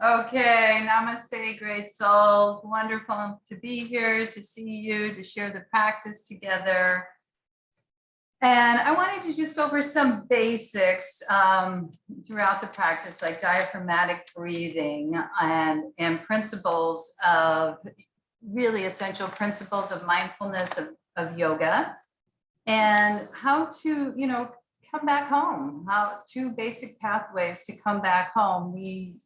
Okay, namaste, great souls. Wonderful to be here, to see you, to share the practice together. And I wanted to just go over some basics throughout the practice, like diaphragmatic breathing and principles of really essential principles of mindfulness of yoga, and how to, come back home, how two basic pathways to come back home. We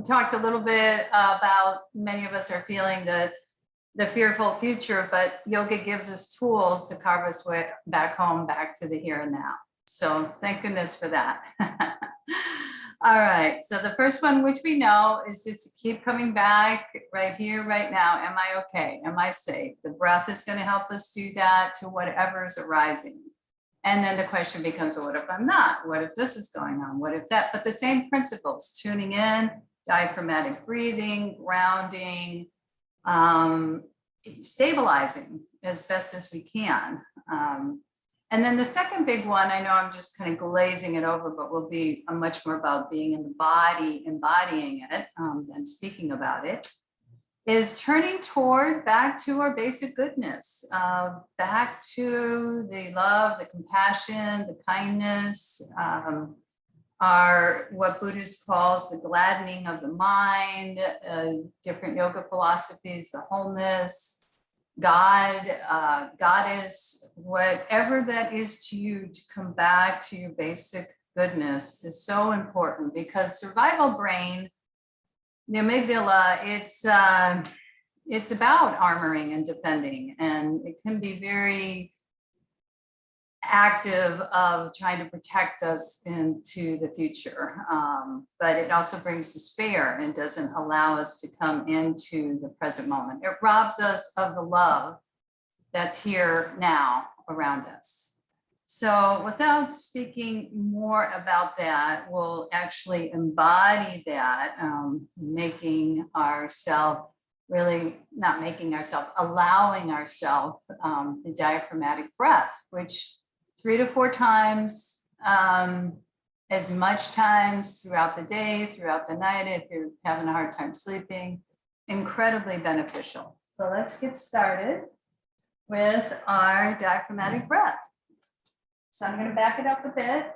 talked a little bit about, many of us are feeling the fearful future, but yoga gives us tools to carve us way back home, back to the here and now. So thank goodness for that. All right, so the first one, which we know, is just to keep coming back right here, right now. Am I okay? Am I safe? The breath is going to help us do that to whatever is arising. And then the question becomes, well, what if I'm not? What if this is going on? What if that? But the same principles, tuning in, diaphragmatic breathing, grounding, stabilizing as best as we can. And then the second big one, I know I'm just kind of glazing it over, but will be much more about being in the body, embodying it, and speaking about it, is turning toward back to our basic goodness, back to the love, the compassion, the kindness, what Buddhist calls the gladdening of the mind, different yoga philosophies, the wholeness, God, Goddess, whatever that is to you, to come back to your basic goodness is so important, because survival brain, the amygdala, it's about armoring and defending, and it can be very active of trying to protect us into the future, but it also brings despair and doesn't allow us to come into the present moment. It robs us of the love that's here now around us. So without speaking more about that, we'll actually embody that, allowing ourselves the diaphragmatic breath, which 3 to 4 times, as much times throughout the day, throughout the night, if you're having a hard time sleeping, incredibly beneficial. So let's get started with our diaphragmatic breath. So I'm going to back it up a bit.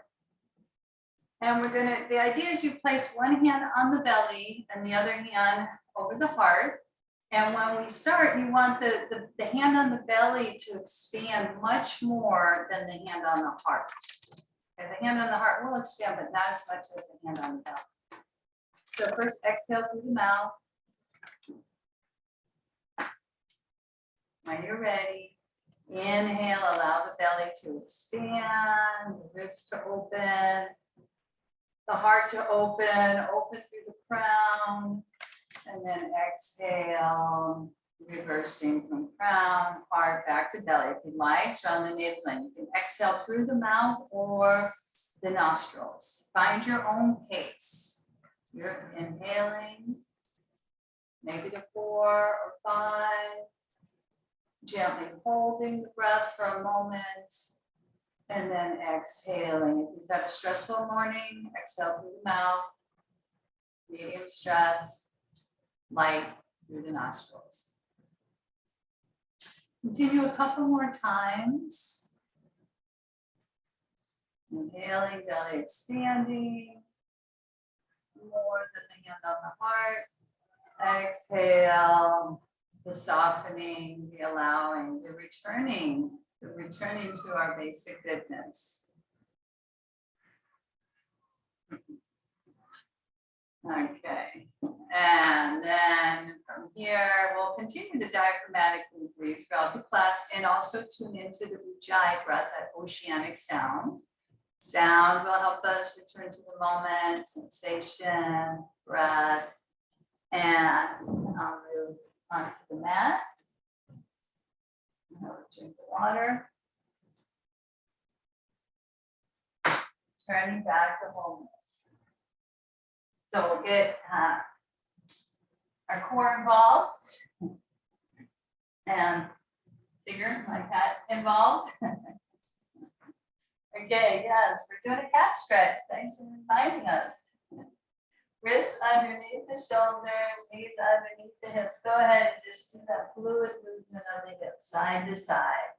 And the idea is you place one hand on the belly and the other hand over the heart. And when we start, you want the hand on the belly to expand much more than the hand on the heart. Okay, the hand on the heart will expand, but not as much as the hand on the belly. So first, exhale through the mouth. When you're ready, inhale, allow the belly to expand, the ribs to open, the heart to open through the crown. And then exhale, reversing from crown, heart, back to belly. If you like, draw the navel in. You can exhale through the mouth or the nostrils. Find your own pace. You're inhaling, maybe to 4 or 5. Gently holding the breath for a moment. And then exhaling. If you've had a stressful morning, exhale through the mouth. Medium stress. Light through the nostrils. Continue a couple more times. Inhaling, belly expanding. More than the hand on the heart. Exhale, the softening, the allowing, the returning to our basic goodness. Okay, and then from here, we'll continue to diaphragmatically breathe throughout the class and also tune into the Ujjayi breath, that oceanic sound. Sound will help us return to the moment, sensation, breath, and I'll move onto the mat. I'll drink the water. Turning back to wholeness. So we'll get our core involved and figure my cat involved. Okay, yes, we're doing a cat stretch. Thanks for inviting us. Wrists underneath the shoulders, knees underneath the hips. Go ahead and just do that fluid movement of the hips, side to side.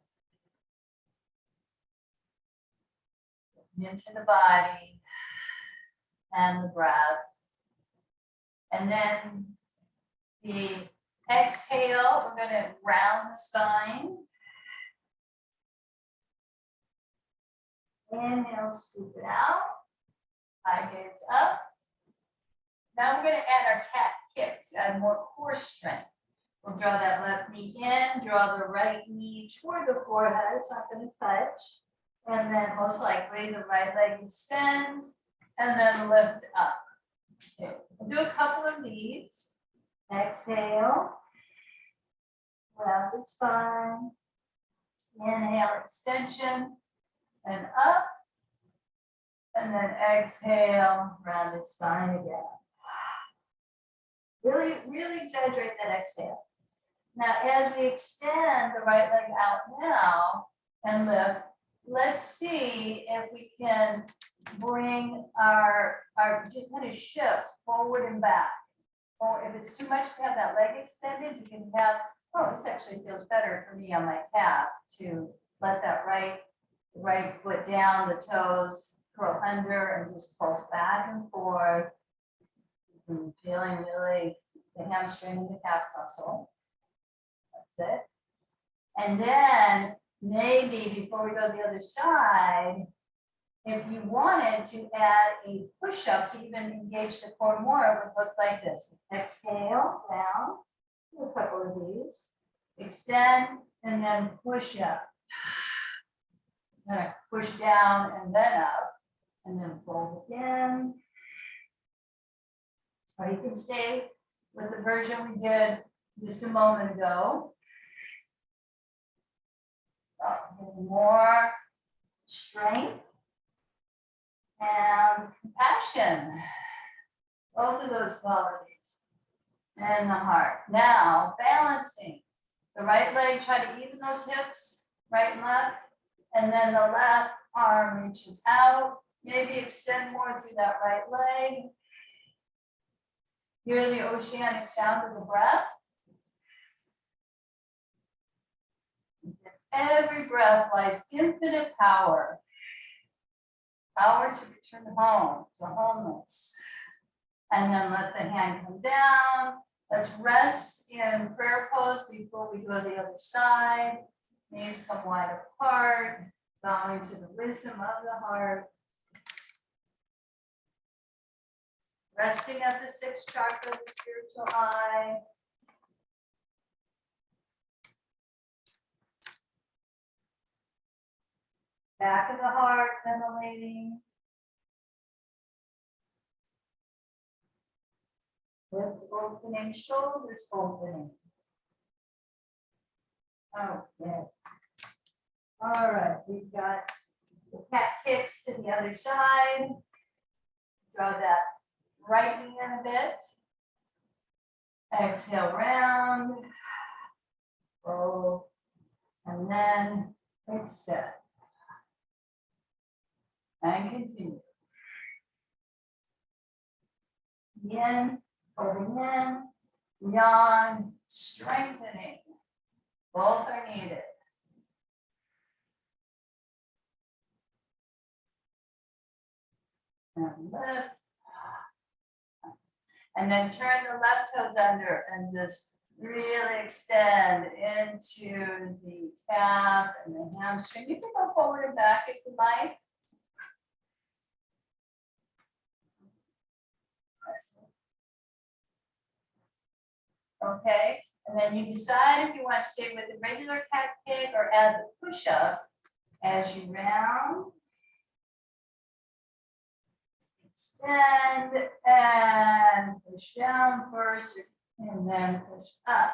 Into the body and the breath. And then the exhale, we're going to round the spine. Inhale, scoop it out. High hips up. Now we're going to add our cat kicks, add more core strength. We'll draw that left knee in, draw the right knee toward the forehead. It's not going to touch. And then most likely the right leg extends and then lift up. Okay. We'll do a couple of these. Exhale. Round the spine. Inhale, extension and up. And then exhale, rounded spine again. Really, really exaggerate that exhale. Now, as we extend the right leg out now and lift, let's see if we can bring our just kind of shift forward and back. Or if it's too much to have that leg extended, you can have, oh, this actually feels better for me on my calf to let that right foot down, the toes curl under and just pulse back and forth. And feeling really the hamstring and the calf muscle. That's it. And then maybe before we go to the other side, if you wanted to add a push-up to even engage the core more, it would look like this. Exhale, down, do a couple of these. Extend, and then push up. Then push down and then up, and then fold again. Or you can stay with the version we did just a moment ago. More strength and compassion. Both of those qualities. And the heart. Now, balancing. The right leg, try to even those hips, right and left. And then the left arm reaches out. Maybe extend more through that right leg. Hear the oceanic sound of the breath. Every breath lies infinite power. Power to return home, to wholeness. And then let the hand come down. Let's rest in prayer pose before we go to the other side. Knees come wide apart, bowing to the wisdom of the heart. Resting at the sixth chakra, the spiritual eye. Back of the heart, ventilating. Lips opening, shoulders opening. Okay. All right, we've got the cat kicks to the other side. Draw that right knee in a bit. Exhale, round. Roll. And then extend. And continue. In, holding in, yawn, strengthening. Both are needed. And lift. And then turn the left toes under and just really extend into the calf and the hamstring. You can go forward and back if you like. Okay, and then you decide if you want to stay with the regular cat kick or add the push-up as you round. Extend and push down first and then push up.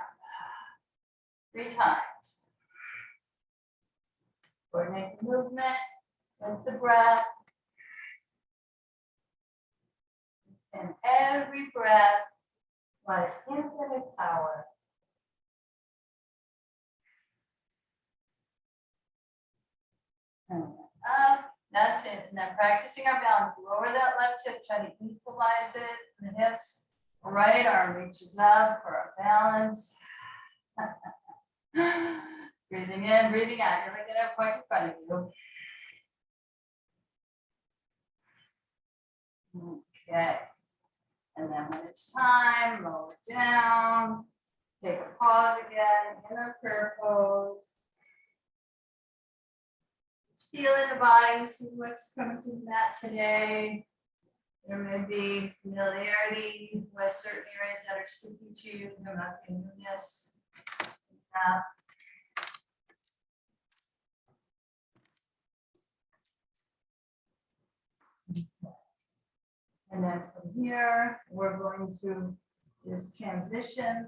3 times. Coordinate the movement with the breath. And every breath lies infinite power. And up. That's it. And then practicing our balance. Lower that left hip, try to equal mobilize it, the hips. Right arm reaches up for a balance. Breathing in, breathing out. You're looking at a point in front of you. Okay. And then when it's time, lower down. Take a pause again, inner prayer pose. Just feel in the body, see what's coming to the mat today. There may be familiarity with certain areas that are speaking to you. There might be newness. And then from here, we're going to just transition,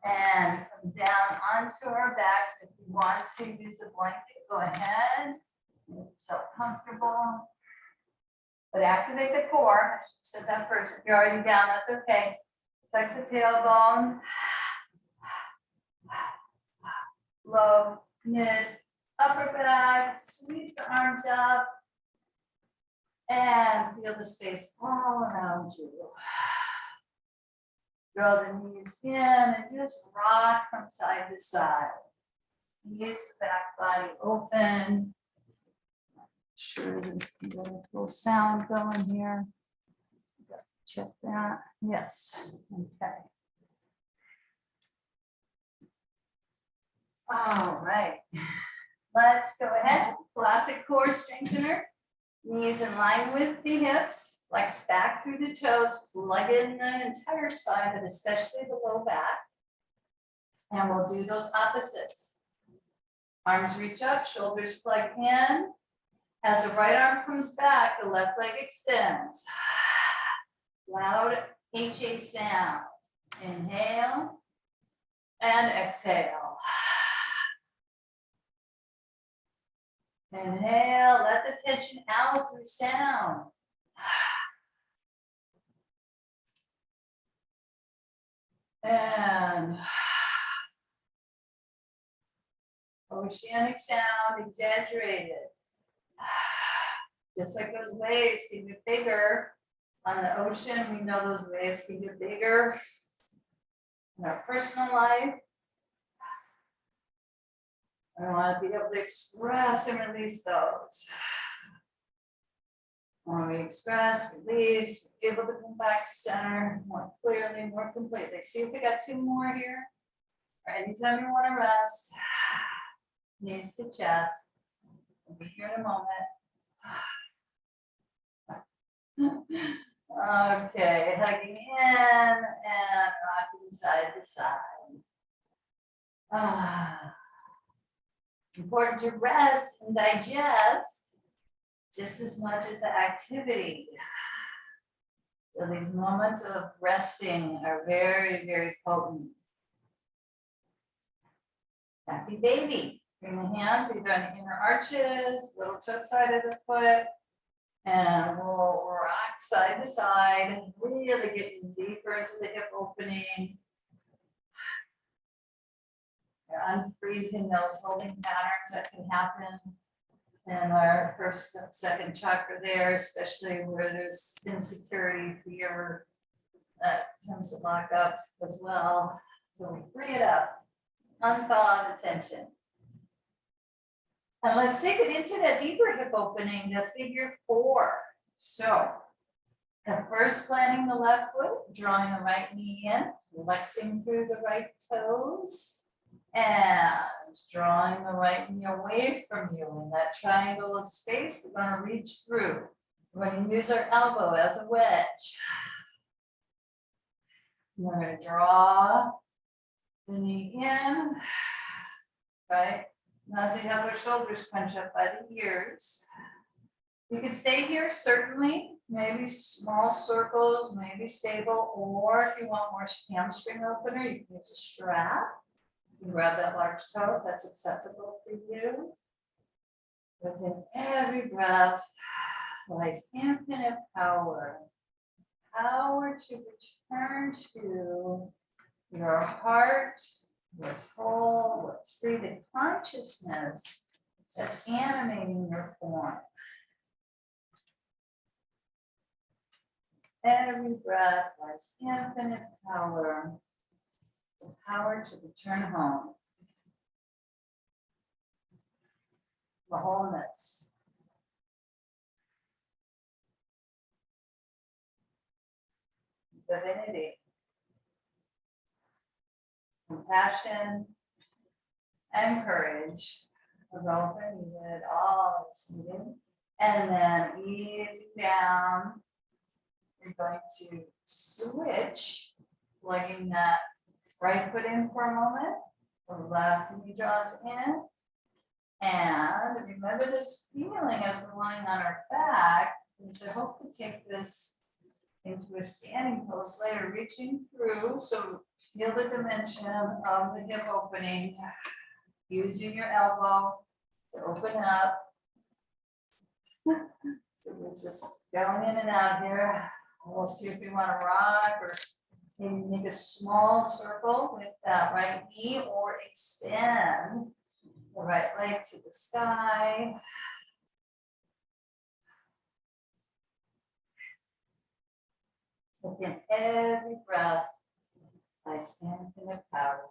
and come down onto our backs. If you want to use a blanket, go ahead. Make yourself comfortable. But activate the core. I should have said that first. If you're already down, that's okay. Tuck the tailbone. Low, mid, upper back. Sweep the arms up. And feel the space all around you. Draw the knees in and just rock from side to side. Knees, the back body open. Sure, there's a little sound going here. Check that. Yes. Okay. All right. Let's go ahead. Classic core strengthener. Knees in line with the hips, flex back through the toes, plug in the entire spine, but especially the low back. And we'll do those opposites. Arms reach up, shoulders plug in. As the right arm comes back, the left leg extends. Loud HA sound. Inhale and exhale. Inhale, let the tension out through sound. And oceanic sound, exaggerated. Just like those waves can get bigger on the ocean, we know those waves can get bigger in our personal life. I want to be able to express and release those. When we express, release, be able to come back to center more clearly, more completely. See if we got two more here. Or anytime you want to rest, knees to chest. We'll be here in a moment. Okay, hugging in and rocking side to side. Important to rest and digest just as much as the activity. So these moments of resting are very, very potent. Happy baby. Bring the hands either on the inner arches, little toe side of the foot, and we'll rock side to side, really getting deeper into the hip opening. You're unfreezing those holding patterns that can happen in our first and second chakra there, especially where there's insecurity, fear, that tends to lock up as well. So we free it up, unthaw the tension. And let's take it into that deeper hip opening, the figure 4. So at first planting the left foot, drawing the right knee in, flexing through the right toes, and drawing the right knee away from you in that triangle of space. We're going to reach through. We're going to use our elbow as a wedge. We're going to draw the knee in, right? Not to have our shoulders crunch up by the ears. You can stay here, certainly. Maybe small circles, maybe stable, or if you want more hamstring opener, you can use a strap. You can grab that large toe if that's accessible for you. Within every breath lies infinite power. Power to return to your heart, what's whole, what's free, the consciousness that's animating your form. every breath lies infinite power, the power to return home, the wholeness. Divinity, compassion, and courage are both are needed, all is needed. And then easing down, you're going to switch, plugging that right foot in for a moment, the left knee draws in. And remember this feeling as we're lying on our back. And so hope to take this into a standing pose later, reaching through. So feel the dimension of the hip opening, using your elbow to open up. So we're just going in and out here. We'll see if we want to rock or maybe make a small circle with that right knee or extend the right leg to the sky. Within every breath lies infinite power.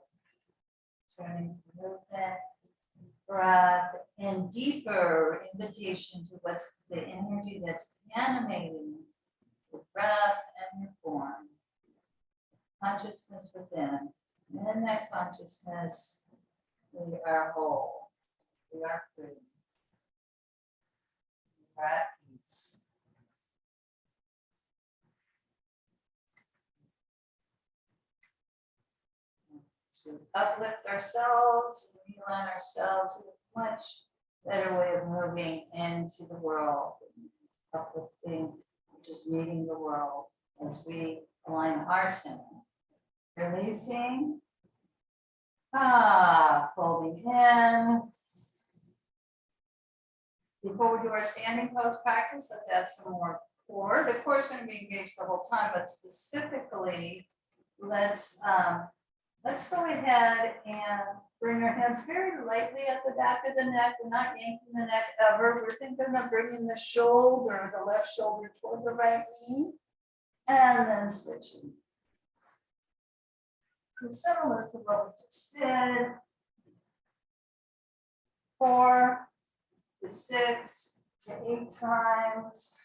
Turning to movement, breath, and deeper invitation to what's the energy that's animating your breath and your form. Consciousness within. And in that consciousness, we are whole. We are free. We are at peace. To uplift ourselves, realign ourselves with a much better way of moving into the world. Uplifting, just meeting the world as we align our center. Releasing, folding in. Before we do our standing pose practice, let's add some more core. The core is going to be engaged the whole time, but specifically, let's go ahead and bring our hands very lightly at the back of the neck. We're not yanking the neck ever. We're thinking of bringing the shoulder, the left shoulder toward the right knee, and then switching. And similar to what we just did. 4 to 6 to 8 times.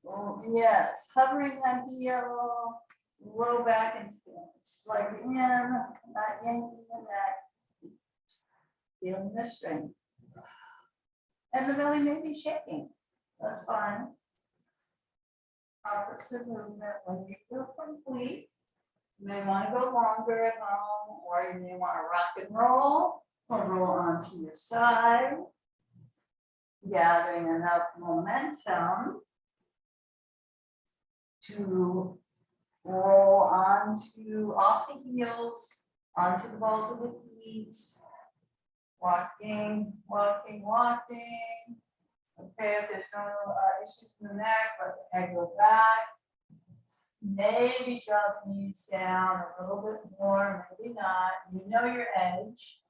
Oh, yes, hovering that heel. Low back and slide in, not yanking the neck. Feeling the strength. And the belly may be shaking. That's fine. Opposite movement when you feel complete. You may want to go longer at home, or you may want to rock and roll or roll onto your side. Gathering enough momentum to roll onto off the heels, onto the balls of the feet. Walking, walking, walking. Okay, if there's no issues in the neck, let the head go back. Maybe drop knees down a little bit more, maybe not. You know your edge.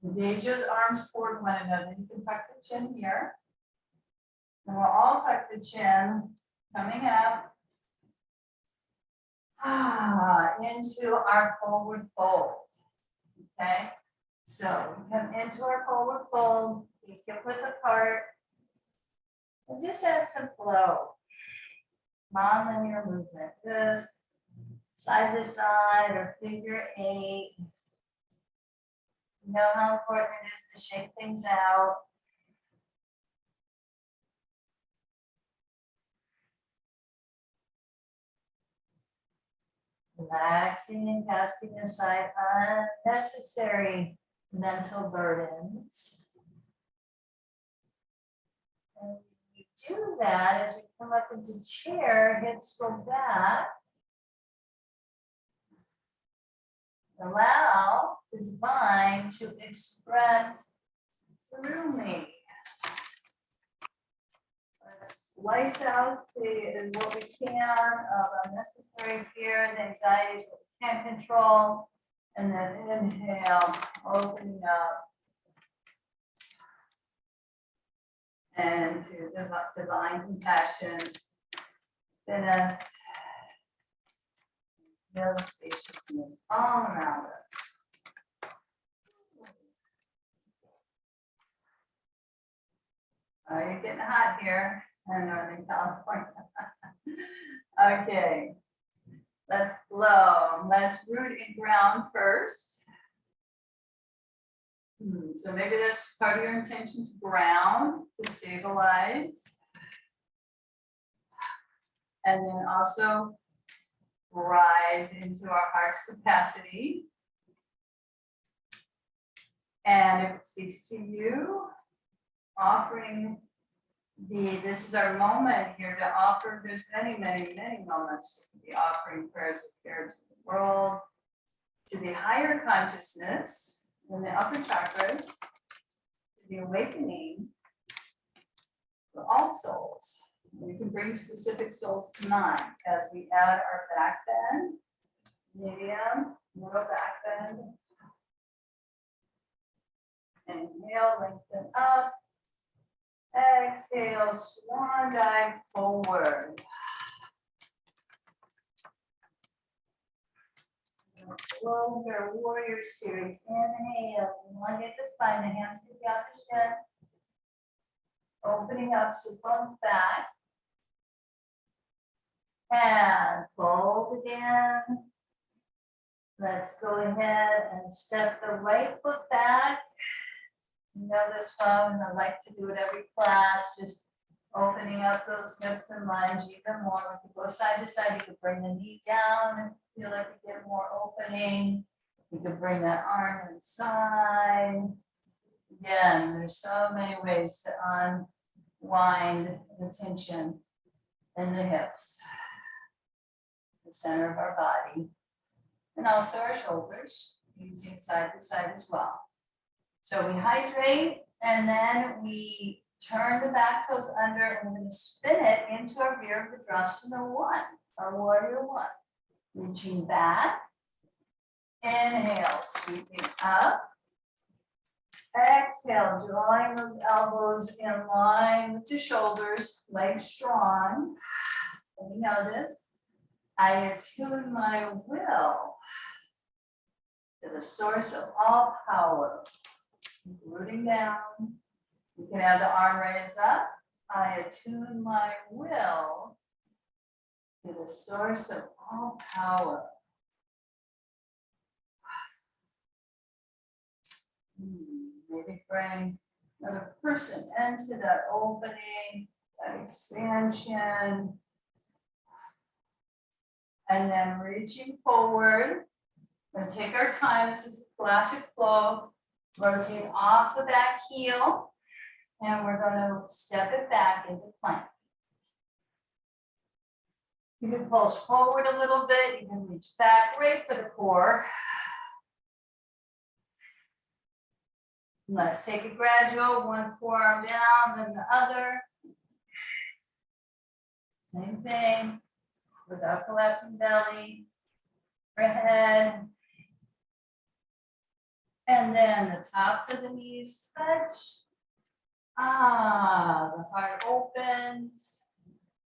Engage those arms toward one another. You can tuck the chin here. And we'll all tuck the chin coming up. Into our forward fold. Okay, so we come into our forward fold, feet hip width apart, and just add some flow. Non-linear movement, just side to side or figure 8. You know how important it is to shake things out. Relaxing and casting aside unnecessary mental burdens. And you do that as you come up into chair, hips go back. Allow the divine to express through me. Slice out what we can of unnecessary fears, anxieties, what we can't control, and then inhale, opening up, and to divine compassion within us, feel the spaciousness all around us. Oh, you're getting hot here in Northern California. Okay, let's flow. Let's root and ground first. So maybe that's part of your intention, to ground, to stabilize. And then also rise into our heart's capacity. And if it speaks to you, offering this is our moment here to offer. There's many moments to be offering prayers of care to the world, to the higher consciousness in the upper chakras, to the awakening for all souls. We can bring specific souls to mind as we add our back bend, medium, middle back bend. Inhale, lengthen up. Exhale, swan dive forward. Longer warrior series. Inhale, elongate the spine, the hands to the outer shin. Opening up, sit bones back. And fold again. Let's go ahead and step the right foot back. You know this one, I like to do it every class, just opening up those hips and lunge even more. If you go side to side, you could bring the knee down and feel like you get more opening. You could bring that arm inside. Again, there's so many ways to unwind the tension in the hips, the center of our body, and also our shoulders, using side to side as well. So we hydrate, and then we turn the back toes under, and we're going to spin it into our Virabhadrasana 1, our warrior 1. Reaching back, inhale, sweeping up. Exhale, drawing those elbows in line with the shoulders, legs strong. And you know this. I attune my will to the source of all power. Rooting down. You can have the arm raise up. I attune my will to the source of all power. Maybe bring another person into that opening, that expansion. And then reaching forward. We're going to take our time. This is a classic flow. Rotate off the back heel, and we're going to step it back into plank. You can pulse forward a little bit. You can reach back, right for the core. Let's take a gradual, one forearm down, then the other. Same thing, without collapsing belly, head. And then the tops of the knees touch. The heart opens.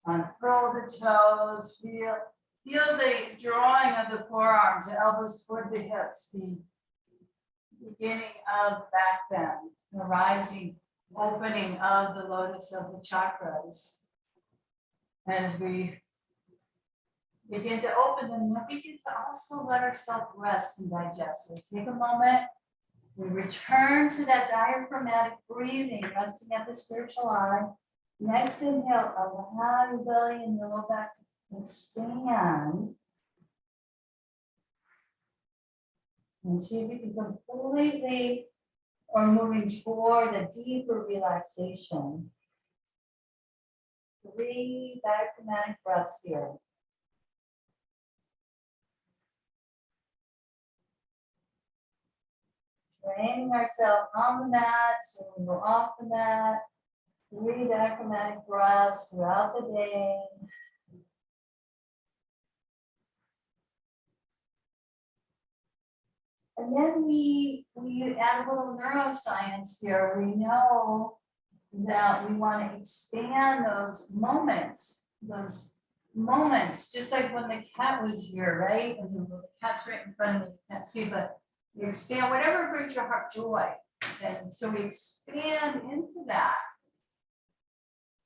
Unfurl the toes. Feel the drawing of the forearms, the elbows toward the hips, the beginning of back bend, the rising, opening of the lotus of the chakras. As we begin to open them, we begin to also let ourselves rest and digest. So take a moment. We return to that diaphragmatic breathing, resting at the spiritual eye. Next inhale, allow your belly and your lower back to expand. And see if you can completely, or moving toward a deeper relaxation. 3 diaphragmatic breaths here. Training ourselves on the mat, so we go off the mat. 3 diaphragmatic breaths throughout the day. And then we add a little neuroscience here. We know that we want to expand those moments, just like when the cat was here, right? And the cat's right in front of me, you can't see, but you expand whatever brings your heart joy. And so we expand into that.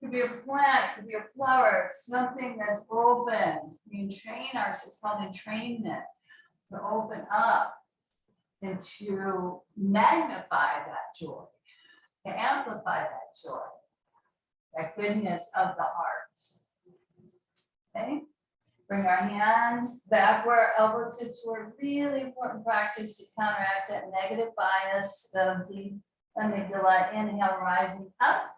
It could be a plant, it could be a flower, it's something that's open. We entrain ourselves, it's called entrainment, to open up and to magnify that joy, to amplify that joy, that goodness of the heart. Okay, bring our hands back where our elbow tips were. Really important practice to counteract that negative bias of the amygdala. Inhale, rising up.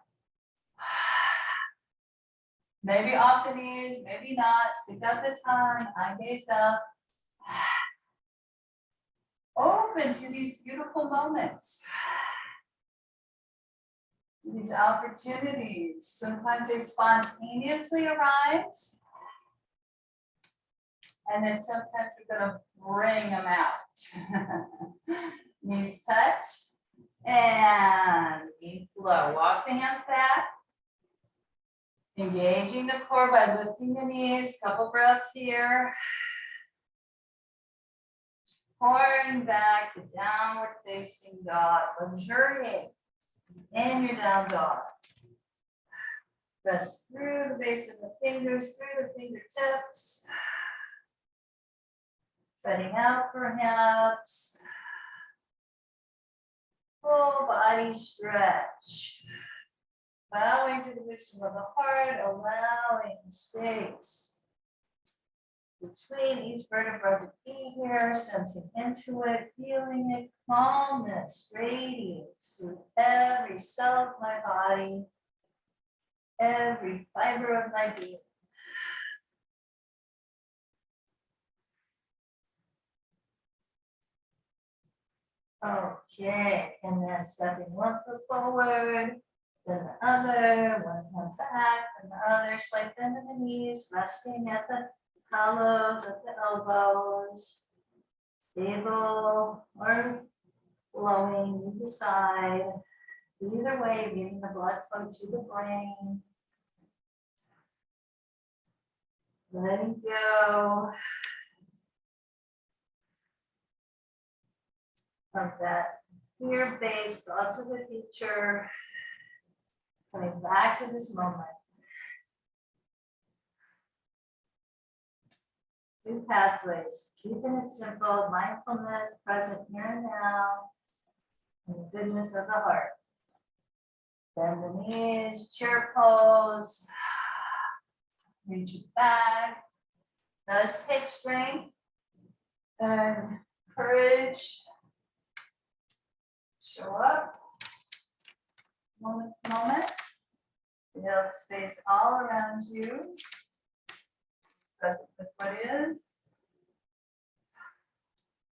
Maybe off the knees, maybe not. Stick out the tongue, eye gaze up. Open to these beautiful moments. These opportunities. Sometimes they spontaneously arise. And then sometimes we're going to bring them out. Knees touch. And feet flow. Walk the hands back. Engaging the core by lifting the knees. Couple breaths here. Pouring back to downward facing dog. Luxuriate in your down dog. Press through the base of the fingers, through the fingertips. Spreading out perhaps. Full body stretch. Bowing to the wisdom of the heart, allowing space between each vertebra to be here, sensing into it, feeling it, calmness radiates through every cell of my body, every fiber of my being. Okay, and then stepping one foot forward, then the other, one hand back, and the other, slight bend in the knees, resting at the hollows of the elbows, stable or flowing, you decide. Either way, getting the blood flow to the brain. Letting go of that fear-based thoughts of the future. Coming back to this moment. Two pathways, keeping it simple, mindfulness, present here and now, and the goodness of the heart. Bend the knees, chair pose, reach it back. Does take strength and courage. Show up, moment to moment. Feel the space all around you. Present with what is.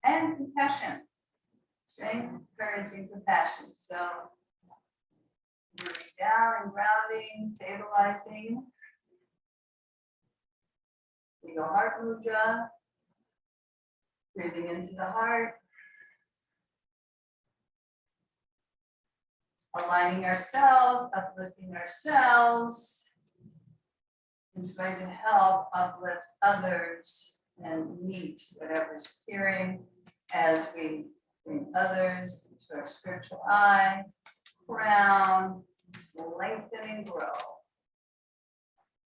And compassion. Strength, courage, and compassion. So moving down and grounding, stabilizing. Ego heart mudra. Breathing into the heart. Aligning ourselves, uplifting ourselves. Is going to help uplift others and meet whatever's appearing as we bring others into our spiritual eye, crown, lengthen and grow.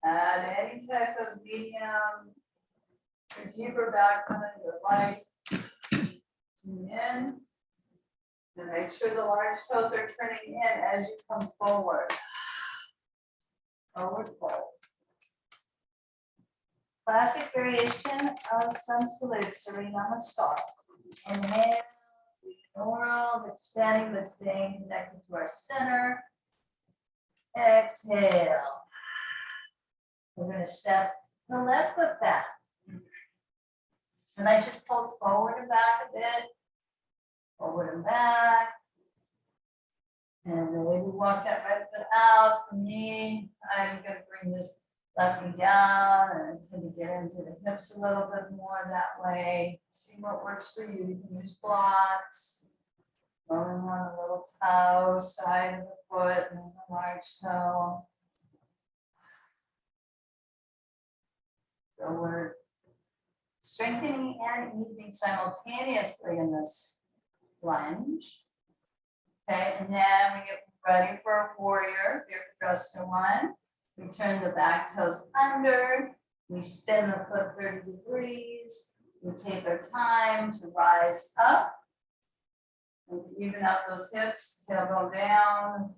Add any type of medium or deeper back one you would like. Tune in and make sure the large toes are turning in as you come forward. Forward fold. Classic variation of sun salute, Serene on the star. Inhale, oral, expanding but staying connected to our center. Exhale. We're going to step the left foot back. And I just pulled forward and back a bit. Forward and back. And then maybe walk that right foot out. For me, I'm going to bring this left knee down and tend to get into the hips a little bit more that way. See what works for you. You can use blocks. Rolling on the little toe, side of the foot, and the large toe. So we're strengthening and easing simultaneously in this lunge. Okay, and then we get ready for a warrior, Virabhadrasana 1. We turn the back toes under. We spin the foot 30 degrees. We take our time to rise up. And even out those hips, tailbone down.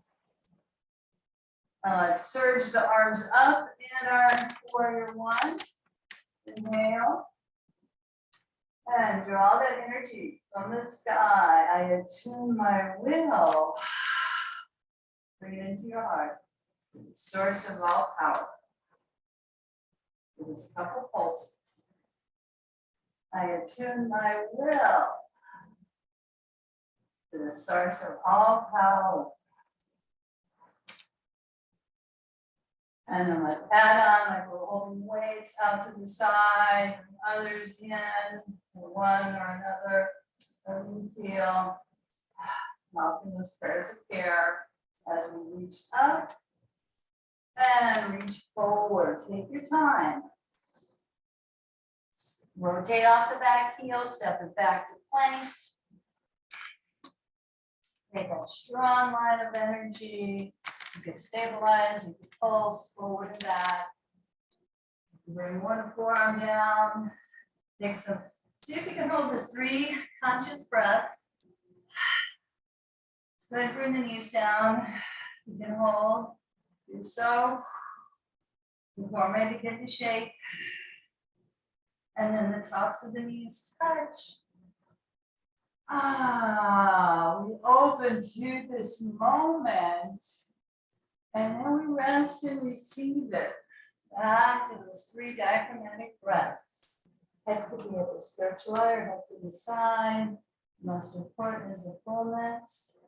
Let's surge the arms up in our warrior 1. Inhale. And draw that energy from the sky. I attune my will. Bring it into your heart. The source of all power. Give us a couple pulses. I attune my will to the source of all power. And then let's add on, like we're holding weights out to the side, and others in, one or another, whatever you feel. Offering those prayers of care as we reach up and reach forward. Take your time. Rotate off the back heel, step it back to plank. Take a strong line of energy. You can stabilize, you can pulse forward and back. Bring one forearm down. Take some, see if you can hold this 3 conscious breaths. Just go ahead and bring the knees down. You can hold, do so. Before I begin to shake. And then the tops of the knees touch. We open to this moment. And then we rest and receive it. Back to those 3 diaphragmatic breaths. Head could be at the spiritual or head to the side. Most important is the fullness.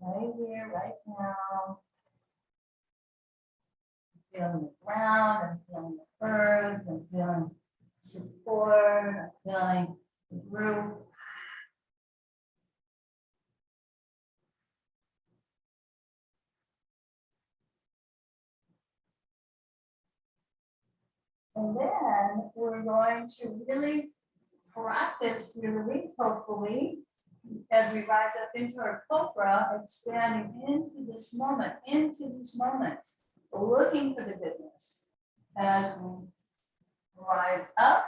Right here, right now. I'm feeling the ground, I'm feeling the earth, I'm feeling support, I'm feeling the group. And then we're going to really practice through the week, hopefully, as we rise up into our cobra, expanding into this moment, looking for the goodness. As we rise up,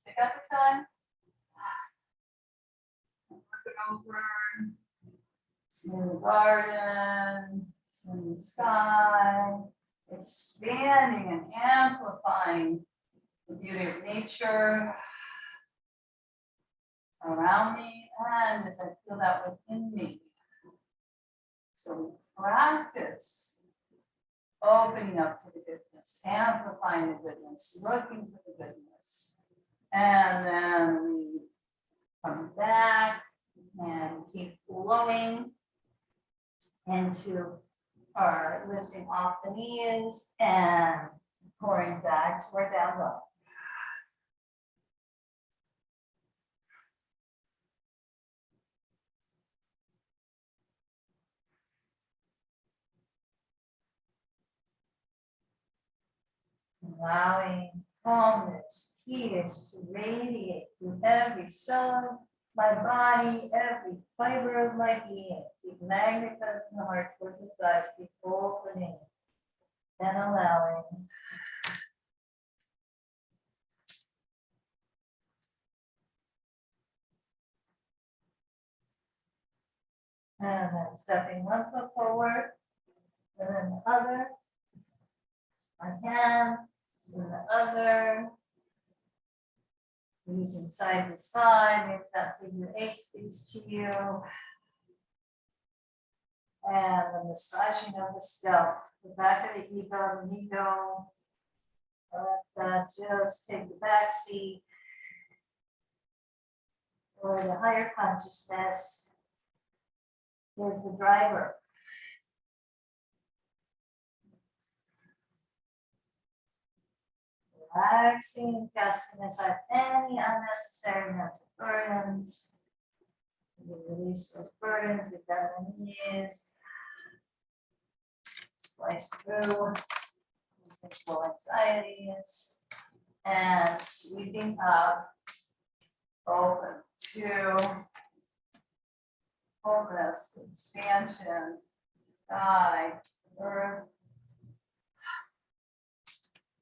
take out the time, look it over, see the garden, see the sky, expanding and amplifying the beauty of nature around me and as I feel that within me. So we practice opening up to the goodness, amplifying the goodness, looking for the goodness. And then we come back and keep flowing into our lifting off the knees and pouring back to our down dog. Allowing calmness, peace to radiate through every cell of my body, every fiber of my being. Keep magnetizing the heart towards the thighs, keep opening and allowing. And then stepping one foot forward, and then the other. Again, and the other. Easing side to side, if that figure 8 speaks to you. And the massaging of the scalp, the back of the ego. Let that just take the back seat. Or the higher consciousness is the driver. Relaxing, casting aside any unnecessary mental burdens. You release those burdens with down the knees. Slice through sexual anxieties and sweeping up, open to wholeness, expansion, sky, earth,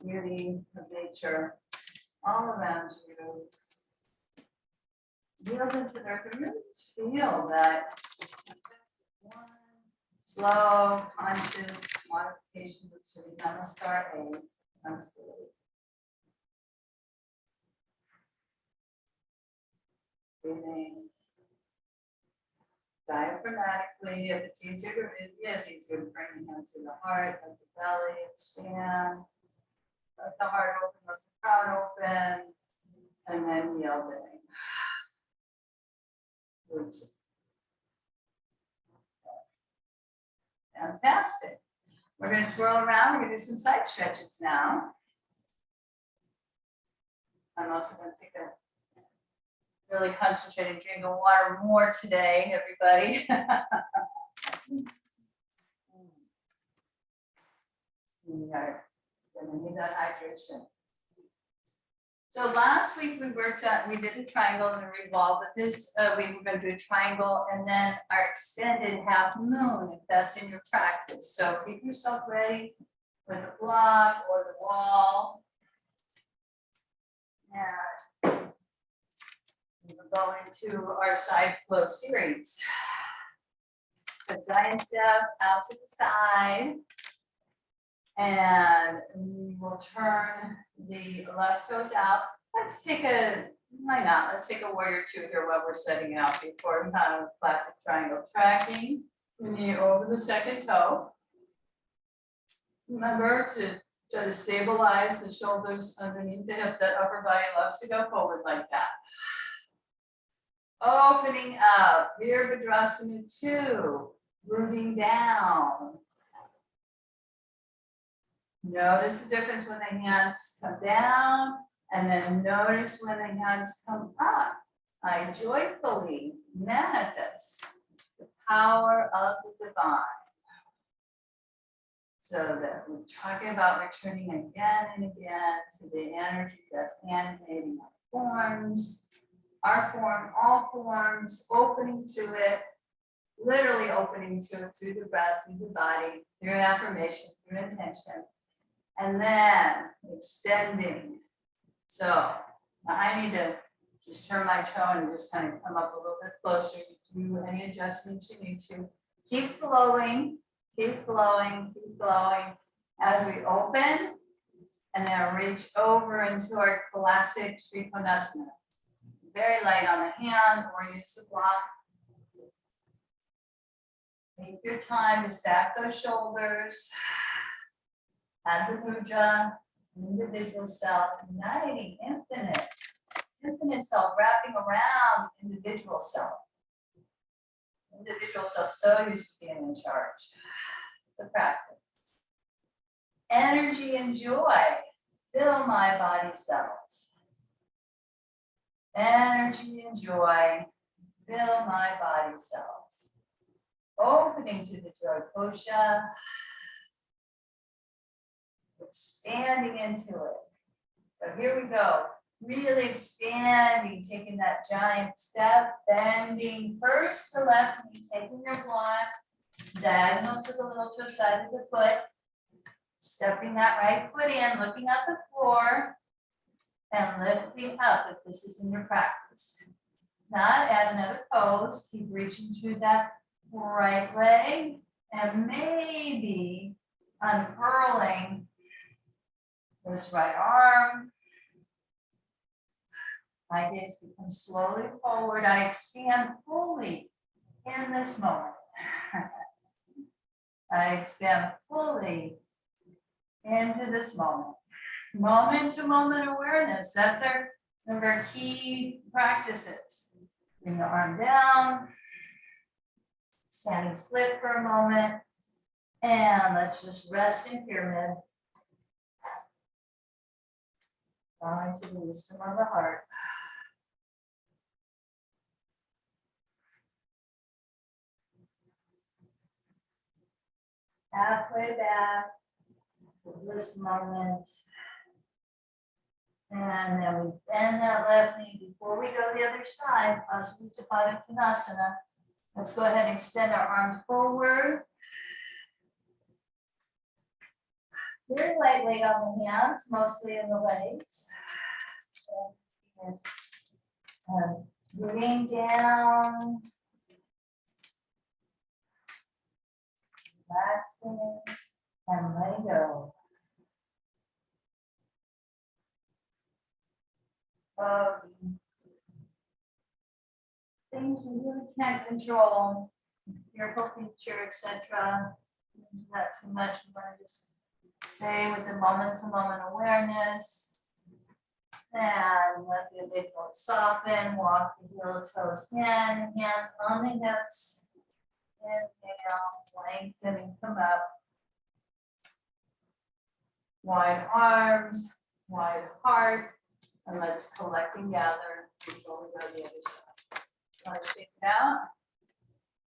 beauty of nature all around you. Yield into the earth and really feel that one slow, conscious modification of Surya Namaskar A. Namaste. Breathing diaphragmatically. If it's easier to breathe, it's easier to bring the hands to the heart, let the belly expand, let the heart open, let the crown open, and then yielding. Fantastic. We're going to swirl around. We're going to do some side stretches now. I'm also going to take a really concentrated drink of water more today, everybody. We are going to need that hydration. So last week we did a triangle and a revolve, but this week we're going to do a triangle and then our extended half moon, if that's in your practice. So get yourself ready with the block or the wall. And we're going to our side flow series. So giant step out to the side. And we will turn the left toes out. Let's take why not? Let's take a warrior two here while we're setting out before we have a classic triangle. Tracking the knee over the second toe. Remember to try to stabilize the shoulders underneath the hips. That upper body loves to go forward like that. Opening up, Virabhadrasana 2, rooting down. Notice the difference when the hands come down, and then notice when the hands come up. I joyfully manifest the power of the divine. So that we're talking about returning again and again to the energy that's animating our forms, our form, all forms, opening to it, literally opening to it through the breath, through the body, through affirmation, through intention. And then extending. So I need to just turn my tone and just kind of come up a little bit closer. Do any adjustments you need to. Keep flowing, keep flowing, keep flowing as we open and then reach over into our classic Trikonasana. Very light on the hand or use the block. Take your time to stack those shoulders. Add the mudra, individual self, uniting, infinite self, wrapping around individual self. Individual self so used to being in charge. It's a practice. Energy and joy fill my body cells. Energy and joy fill my body cells. Opening to the joy kosha. Expanding into it. So here we go. Really expanding, taking that giant step, bending first the left knee, taking your block, diagonal to the little toe side of the foot, stepping that right foot in, looking at the floor, and lifting up if this is in your practice. Not add another pose, keep reaching through that right leg, and maybe unfurling this right arm. My gaze becomes slowly forward. I expand fully in this moment. I expand fully into this moment. Moment to moment awareness. That's one of our key practices. Bring the arm down. Standing split for a moment. And let's just rest in pyramid. Bowing to the wisdom of the heart. Halfway back, the bliss moment. And then we bend that left knee before we go the other side. Uttanasana. Let's go ahead and extend our arms forward. Very lightweight on the hands, mostly in the legs. And bring down. Relaxing and letting go. Things we really can't control, fearful future, etc. Not too much. We want to just stay with the moment-to-moment awareness. And let the amygdala soften. Walk the heel toes in, hands on the hips. Inhale, lengthen and come up. Wide arms, wide heart. And let's collect and gather before we go to the other side. All right, shake it out.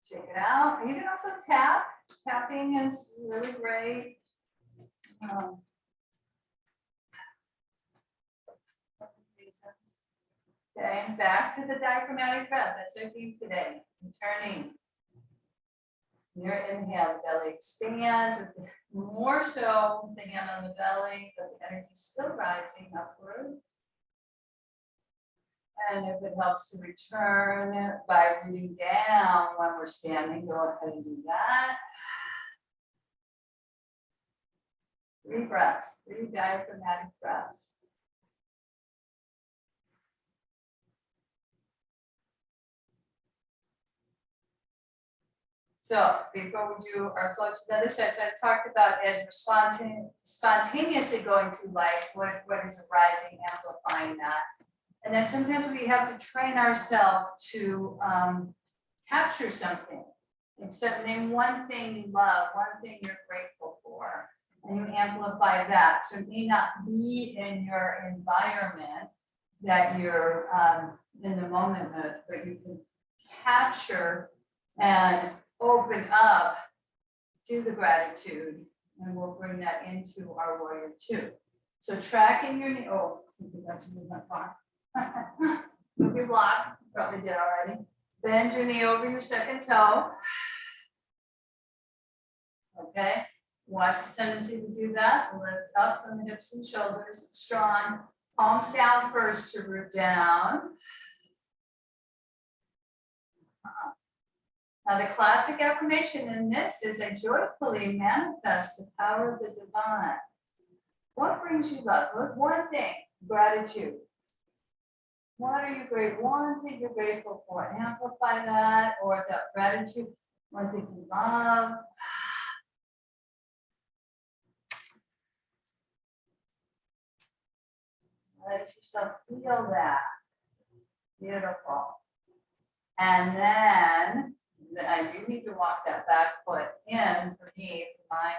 Shake it out. You can also tap. Tapping is really great. Okay, and back to the diaphragmatic breath. That's our theme today. Returning. Your inhale, the belly expands, with more so the hand on the belly, but the energy is still rising upward. And if it helps to return by rooting down when we're standing, go ahead and do that. 3 breaths, 3 diaphragmatic breaths. So before we do our flow to the other side, so I talked about as we're spontaneously going through life, what is arising, amplifying that. And then sometimes we have to train ourselves to capture something. Name one thing you love, one thing you're grateful for, and you amplify that. So it may not be in your environment that you're in the moment with, but you can capture and open up to the gratitude, and we'll bring that into our warrior 2. So tracking your knee, oh, you have to move that far. Move your block, probably did already. Bend your knee over your second toe. Okay, watch the tendency to do that. Lift up from the hips and shoulders, it's strong. Palms down first to root down. Now the classic affirmation in this is I joyfully manifest the power of the divine. What brings you love? One thing, gratitude. What are you grateful? One thing you're grateful for. Amplify that, or that gratitude. One thing you love. Let yourself feel that. Beautiful. And then I do need to walk that back foot in for me, for my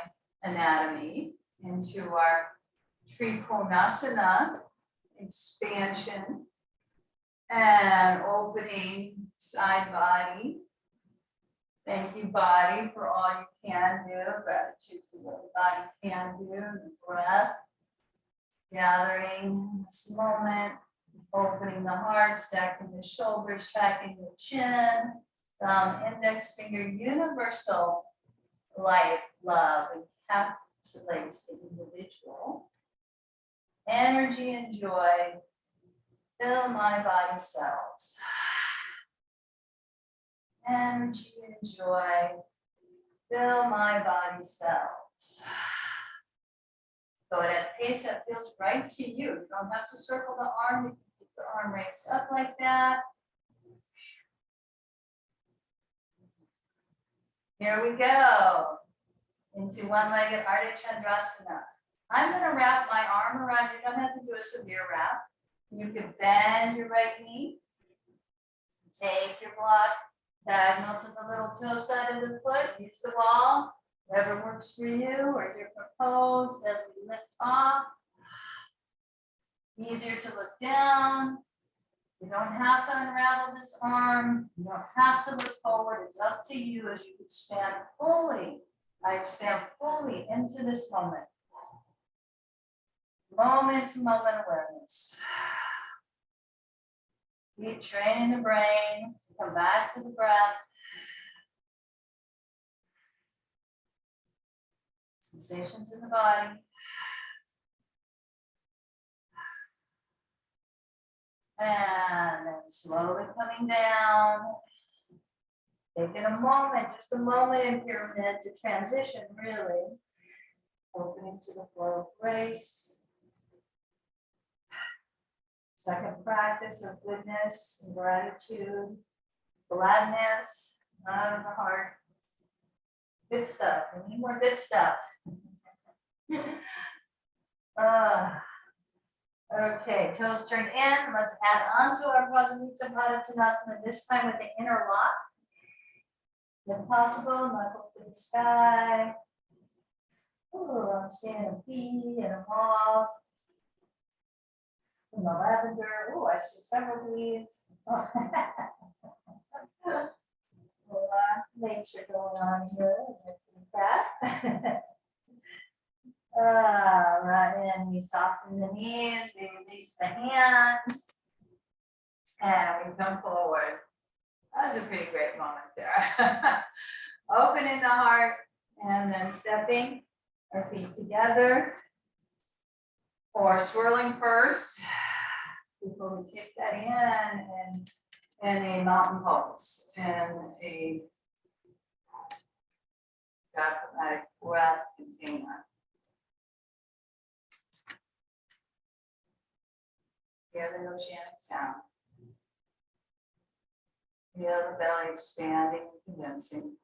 anatomy, into our Trikonasana expansion and opening side body. Thank you, body, for all you can do. Gratitude for what the body can do. The breath, gathering this moment, opening the heart, stacking the shoulders, tracking the chin. Index finger, universal life, love, encapsulates the individual. Energy and joy fill my body cells. Energy and joy fill my body cells. Go at a pace that feels right to you. You don't have to circle the arm. You can keep the arm raised up like that. Here we go, into one-legged Ardha Chandrasana. I'm going to wrap my arm around. You don't have to do a severe wrap. You can bend your right knee. Take your block diagonal to the little toe side of the foot. Use the ball, whatever works for you, or different pose as we lift off. Easier to look down. You don't have to unravel this arm. You don't have to look forward. It's up to you as you expand fully. I expand fully into this moment. Moment to moment awareness. Keep training the brain to come back to the breath. Sensations in the body. And then slowly coming down. Taking a moment, just a moment in pyramid to transition, really. Opening to the flow of grace. Second practice of goodness and gratitude, gladness, out of the heart. Good stuff. We need more good stuff. Okay, toes turned in. Let's add on to our Pasamuttabharattanasana, this time with the inner lock. If possible, knuckles to the sky. Ooh, I'm seeing a bee and a moth. And the lavender. Ooh, I see several bees. Oh. Lots of nature going on here. That. Right, and we soften the knees, we release the hands, and we come forward. That was a pretty great moment there. Opening the heart, and then stepping our feet together, or swirling first, before we take that in, and a mountain pose, and a diaphragmatic breath container. Hear the oceanic sound. Feel the belly expanding and condensing.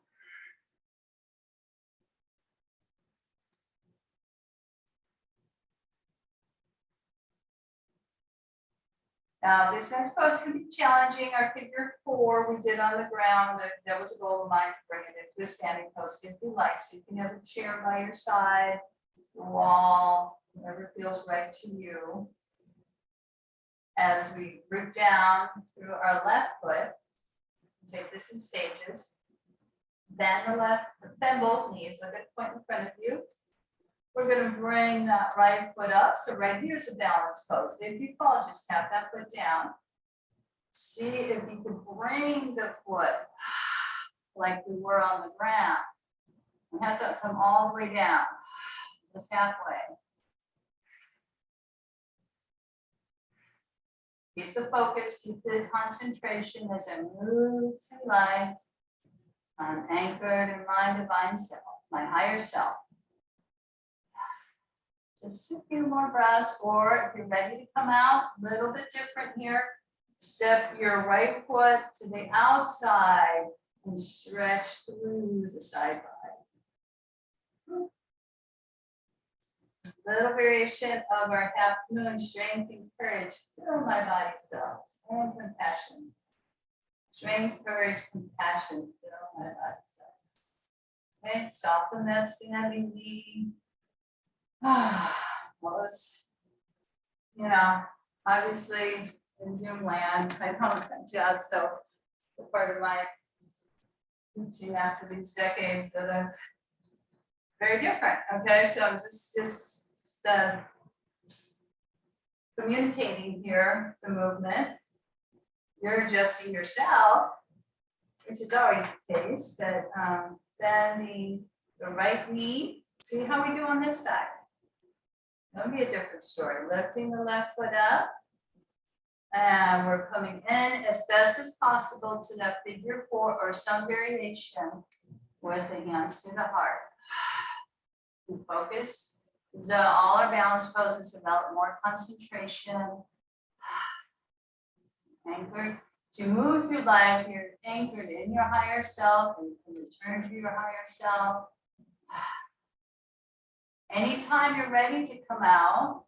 Now, this next pose can be challenging. Our figure 4 we did on the ground. That was a goal of mine to bring it into a standing pose if you like. So you can have a chair by your side, the wall, whatever feels right to you. As we root down through our left foot, take this in stages. Bend both knees, look at the point in front of you. We're going to bring that right foot up. So right here is a balance pose. If you fall, just tap that foot down. See if you can bring the foot like we were on the ground. We have to come all the way down, just halfway. Keep the focus, keep the concentration as I move through life. I'm anchored in my divine self, my higher self. Just a few more breaths, or if you're ready to come out, a little bit different here. Step your right foot to the outside and stretch through the side body. Little variation of our half moon, strength and courage. Fill my body cells and compassion. Strength, courage, compassion. Fill my body cells. Okay, soften that standing knee. Well, it's, obviously in Zoom land, I don't adjust, so it's a part of my teaching after these decades that are very different. Okay, so I'm just communicating here the movement. You're adjusting yourself, which is always the case, but bending the right knee. See how we do on this side. That'll be a different story. Lifting the left foot up. And we're coming in as best as possible to that figure 4 or some variation with the hands to the heart. And focus. So all our balance poses develop more concentration. Anchored. To move through life, you're anchored in your higher self and you can return to your higher self. Anytime you're ready to come out,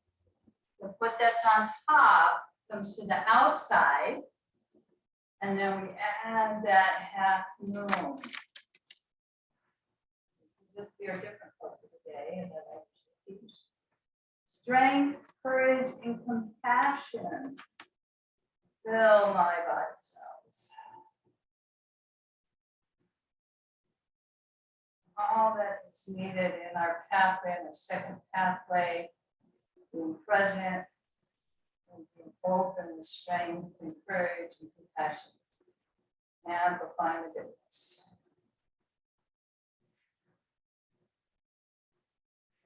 the foot that's on top comes to the outside, and then we add that half moon. This will be our different pose of the day, and then I teach strength, courage and compassion fill my body cells. All that is needed in our pathway, in our second pathway, being present, and being open with strength and courage and compassion, amplifying the goodness.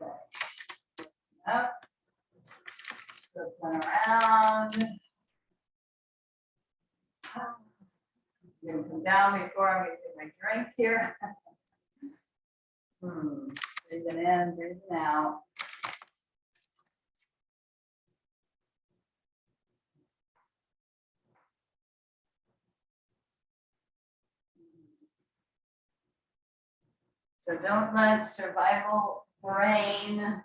Okay. Up, circling around. I'm gonna come down before I'm gonna get my drink here. Breathing in, breathing out. So don't let survival brain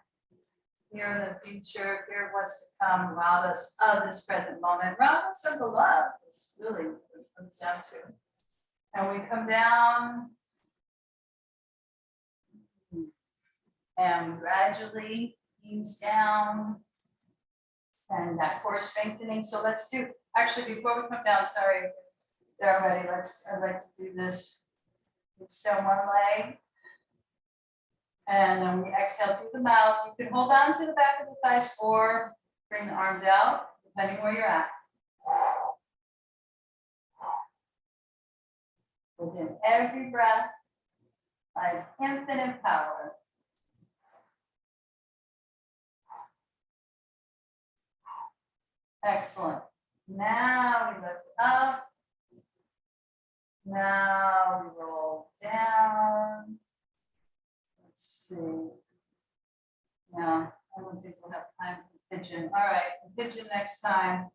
fear the future, fear what's to come, rob us of this present moment, rob us of the love. It's really what it comes down to. And we come down and gradually ease down and that core strengthening. So let's do, actually, before we come down, sorry, they're ready. I'd like to do this. Extend one leg. And then we exhale through the mouth. You can hold on to the back of the thighs or bring the arms out, depending where you're at. Within every breath lies infinite power. Excellent. Now we lift up. Now we roll down. Let's see. No, I don't think we'll have time for pigeon. All right, pigeon next time.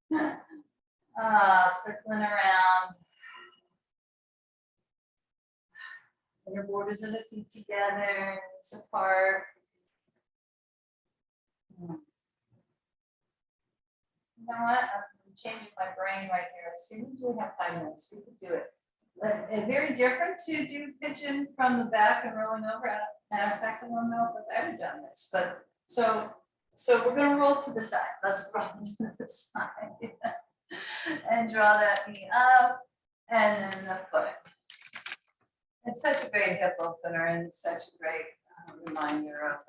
Circling around. Your borders of the feet together, it's apart. You know what? I'm changing my brain right here. As soon as we have 5 minutes, we could do it. But it's very different to do pigeon from the back and rolling over. In fact, I don't know if I've ever done this, but so we're gonna roll to the side. Let's roll to the side and draw that knee up and then the foot. It's such a great hip opener and such a great reminder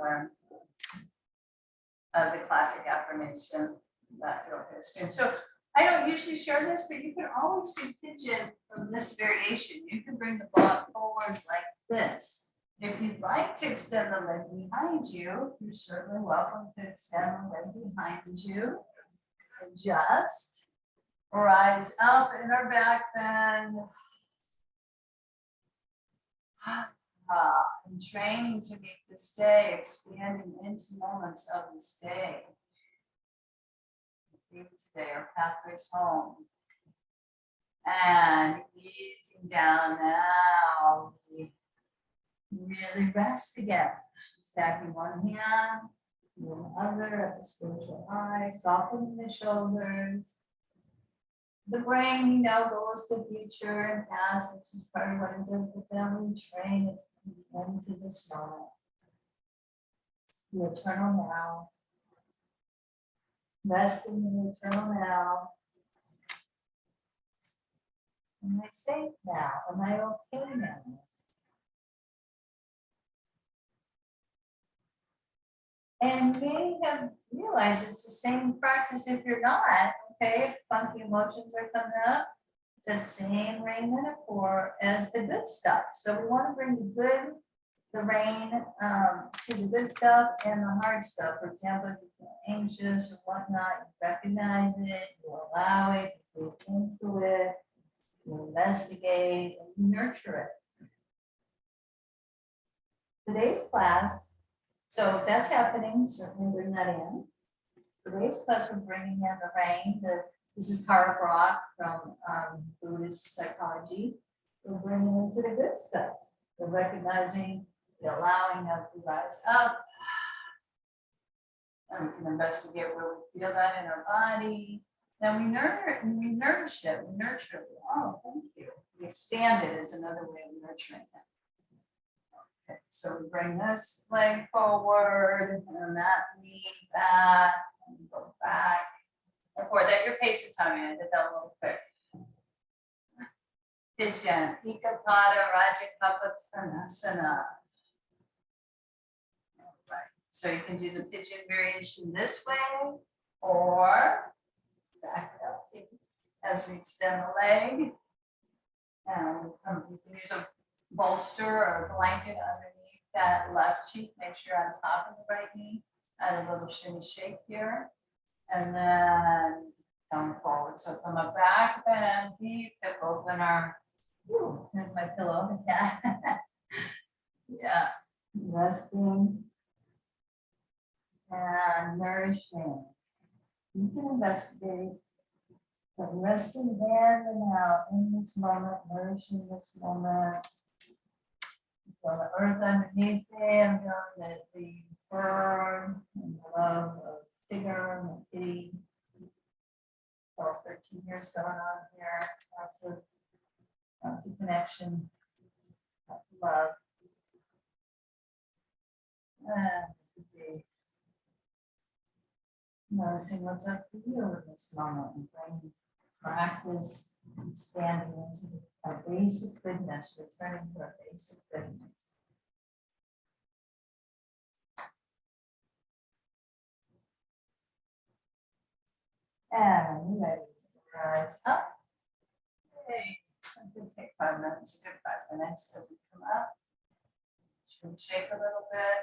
of the classic affirmation that you'll hear soon. So I don't usually share this, but you can always do pigeon from this variation. You can bring the ball forward like this. If you'd like to extend the leg behind you, you're certainly welcome to extend the leg behind you. Adjust, rise up in our back bend. And training to make this day, expanding into moments of this day. Today, our pathways home. And easing down now. We really rest again. Stacking one hand, the other at the spiritual eye, softening the shoulders. The brain, you know, goes to future and past. It's just part of what it does, but then we train it into this moment. The eternal now. Rest in the eternal now. Am I safe now? Am I okay now? And you may have realized it's the same practice if you're not, okay? If funky emotions are coming up, it's that same rain metaphor as the good stuff. So we want to bring the good, the rain to the good stuff and the hard stuff. For example, if you feel anxious or whatnot, you recognize it, you allow it, you move into it, you investigate, and you nurture it. Today's class, so that's happening, certainly bring that in. Today's class, we're bringing in the rain. This is Tara Brock from Buddhist psychology. We're bringing into the good stuff. We're recognizing the allowing of the rise up. And we can investigate where we feel that in our body. Then we nourish it, we nurture it. Oh, thank you. We expand it is another way of nurturing it. Okay, so we bring this leg forward and that knee back and go back. Report that your pace of time. I did that a little quick. Pigeon, Ekapada, Rajakapatanasana. All right, so you can do the pigeon variation this way or back up as we extend the leg. And you can use a bolster or a blanket underneath that left cheek. Make sure on top of the right knee. Add a little shimmy shake here. And then come forward. So from a back bend, deep hip opener. Ooh, here's my pillow. Yeah. Yeah. Resting and nourishing. You can investigate the resting in and out in this moment, nourishing this moment. Feel the earth underneath me. I'm feeling the fur and the love of figure and the kitty. 13 years going on here. Lots of connection. Lots of love. And noticing what's up for you in this moment and bring practice expanding into our basic goodness, returning to our basic goodness. And ready, rise up. Hey, it could take 5 minutes, a good 5 minutes as we come up. Should shake a little bit.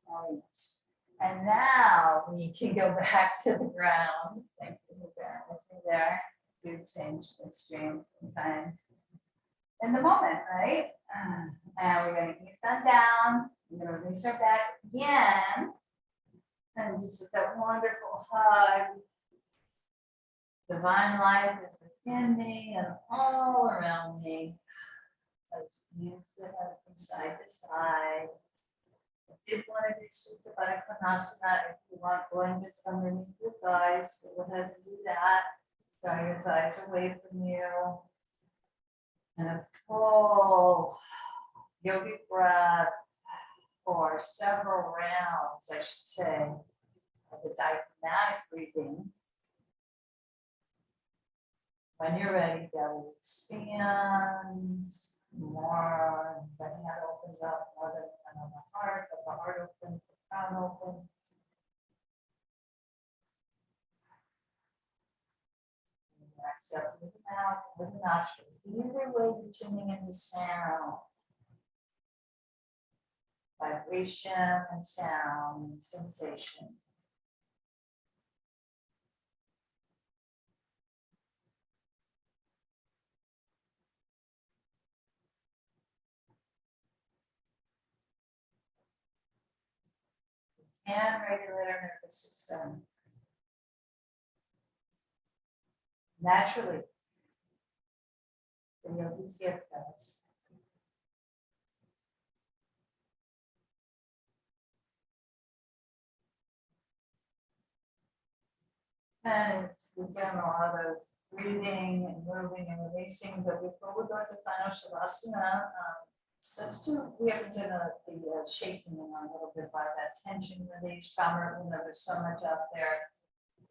Oh, yes. And now we can go back to the ground. Thank you for bearing with me there. Do change midstream sometimes in the moment, right? And we're going to ease on down. We're going to release our back again. And just with that wonderful hug. Divine life is within me and all around me. As you use the head from side to side. I did want to do Supta Baddha Konasana. If you want, going this underneath your thighs, go ahead and do that. Draw your thighs away from you. And a full yogic breath for several rounds, I should say, of the diaphragmatic breathing. When you're ready, belly expands more, the head opens up more than the heart, but the heart opens, the crown opens. And exhale through the mouth, with the nostrils. Either way, you're tuning into sound, vibration, and sound, and sensation. And regulate our nervous system. Naturally, the yogi's gift us. And we've done a lot of breathing and moving and releasing, but before we go into final Shavasana, let's do, we haven't done the shaking on a little bit by that tension release, trauma, there's so much out there.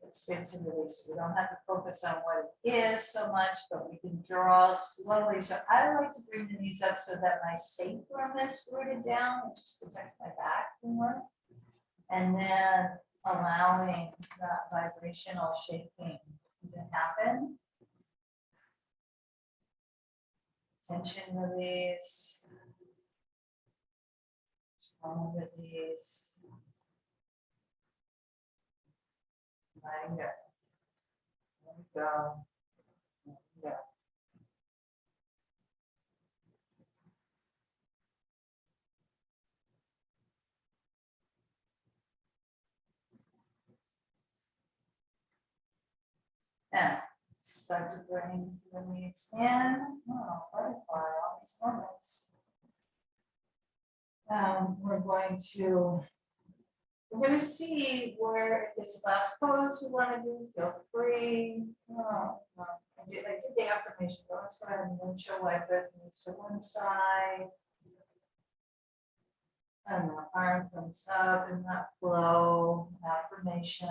It's good to release. We don't have to focus on what it is so much, but we can draw slowly. So I like to bring the knees up so that my sacrum is rooted down, which just protects my back more. And then allowing that vibrational shaking to happen. Tension release. Trauma release. Letting go. Let it go. Let it go. And start to bring the knees in. Oh, butterfly, all these moments. We're going to we're gonna see where, if there's last pose you wanna do, feel free. Oh, no. I did the affirmation, but let's go ahead and then show why breath moves to one side. And the arm comes up in that flow, affirmation,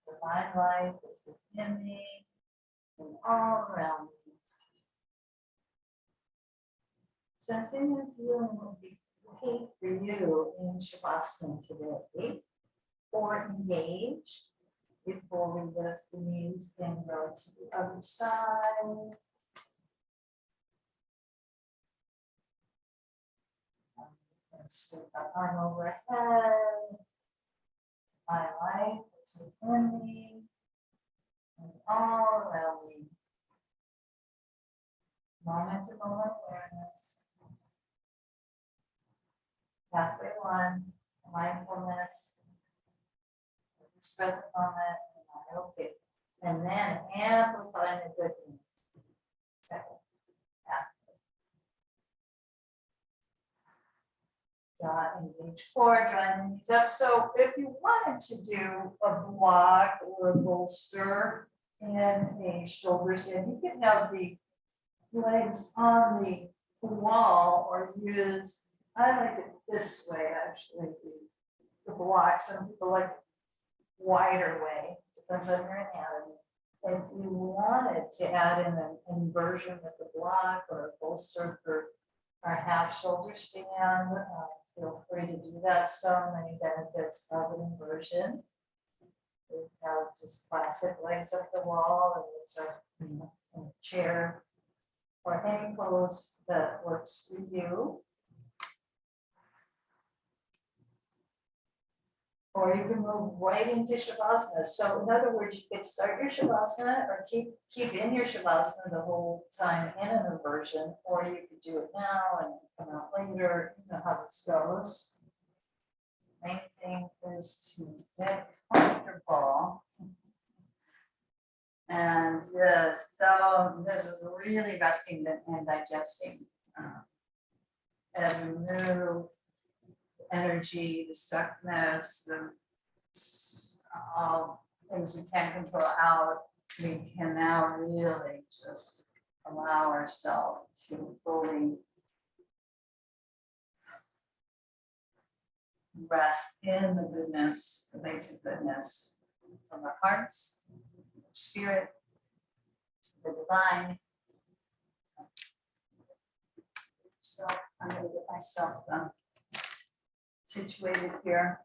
divine life is within me and all around me. Sensing and feeling will be great for you in Shavasana today, or engaged before we lift the knees and go to the other side. Scoop that arm overhead. My life is within me and all around me. Moment to moment awareness. Pathway 1, mindfulness. This present moment, and I okay. And then amplifying the goodness. Second. Engage core, drawing the knees up. So if you wanted to do a block or a bolster and a shoulders in, you can have the legs on the wall or use, I like it this way actually, the block. Some people like wider way, depends on your anatomy. If you wanted to add in an inversion with the block or a bolster for our half shoulder stand, feel free to do that. So many benefits of an inversion. We have just classic legs up the wall, and it's a chair or any pose that works for you. Or you can move right into Shavasana. So in other words, you could start your Shavasana or keep in your Shavasana the whole time in an inversion, or you could do it now and come out later. You know how this goes. Main thing is to get comfortable. And so this is really resting and digesting. As we move, energy, the stuckness, the all things we can't control out, we can now really just allow ourselves to fully rest in the goodness, the basic goodness of our hearts, our spirit, the divine. So I'm going to get myself situated here.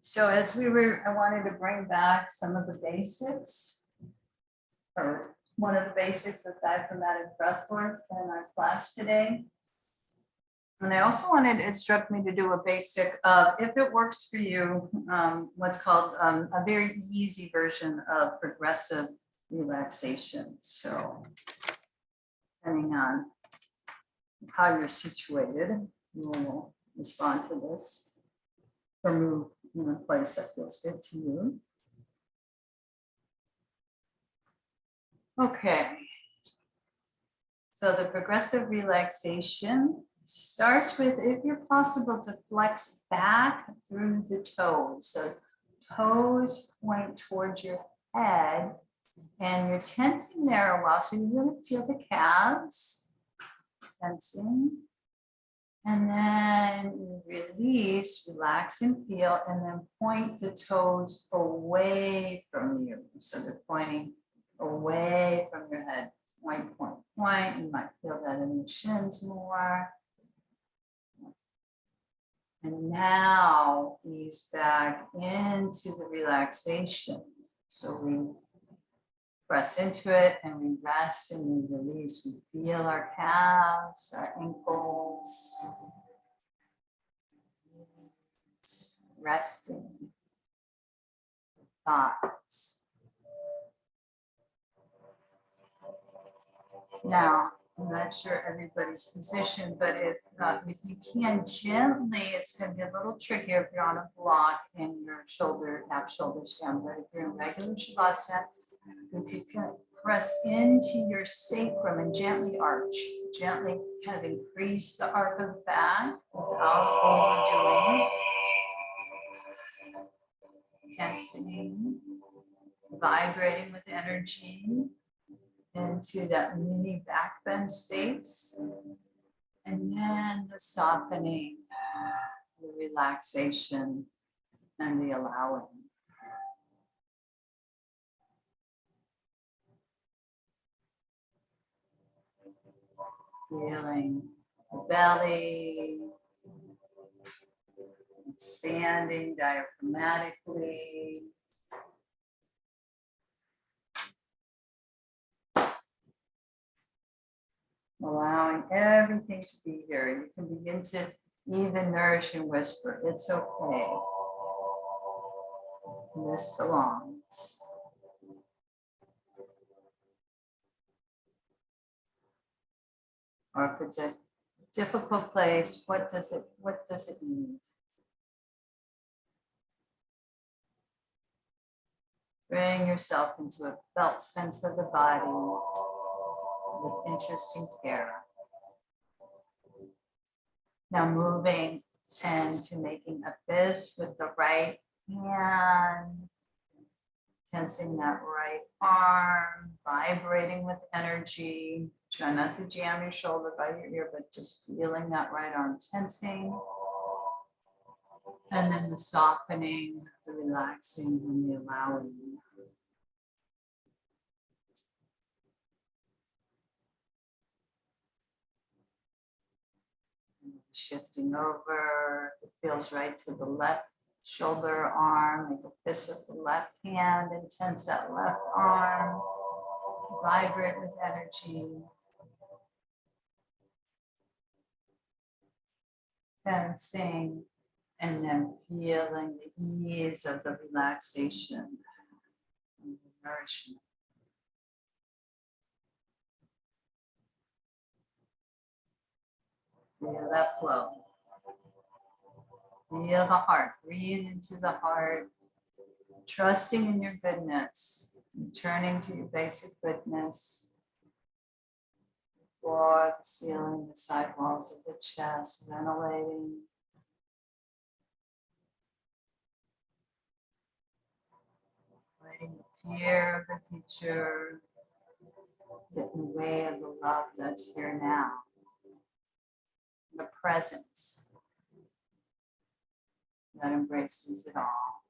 So as I wanted to bring back some of the basics, or one of the basics of diaphragmatic breath work in our class today. And I also it struck me to do a basic of, if it works for you, what's called a very easy version of progressive relaxation. So depending on how you're situated, you will respond to this or move in a place that feels good to you. Okay. So the progressive relaxation starts with, if you're possible, to flex back through the toes. So toes point towards your head, and you're tensing there a while. So you're going to feel the calves tensing. And then you release, relax and feel, and then point the toes away from you. So they're pointing away from your head. Point, point, point. You might feel that in the shins more. And now ease back into the relaxation. So we press into it and we rest and we release. We feel our calves, our ankles, resting, thoughts. Now, I'm not sure everybody's position, but if you can gently, it's going to be a little trickier if you're on a block and your half shoulder stand. But if you're in regular Shavasana, you could press into your sacrum and gently arch. Gently kind of increase the arc of the back without overdoing. Tensing, vibrating with energy into that mini back bend space. And then the softening, the relaxation, and the allowing. Feeling the belly expanding diaphragmatically. Allowing everything to be here. You can begin to even nourish and whisper, it's okay. This belongs. Or if it's a difficult place, what does it need? Bring yourself into a felt sense of the body with interesting care. Now moving into making a fist with the right hand, tensing that right arm, vibrating with energy. Try not to jam your shoulder by your ear, but just feeling that right arm tensing. And then the softening, the relaxing, and the allowing. Shifting over, it feels right to the left shoulder arm, make a fist with the left hand and tense that left arm, vibrate with energy. Tensing and then feeling the ease of the relaxation and the nourishment. Feel that flow. Feel the heart. Breathe into the heart. Trusting in your goodness. Returning to your basic goodness. The floor, the ceiling, the side walls of the chest. Ventilating. Letting the fear of the future get in the way of the love that's here now. The presence that embraces it all.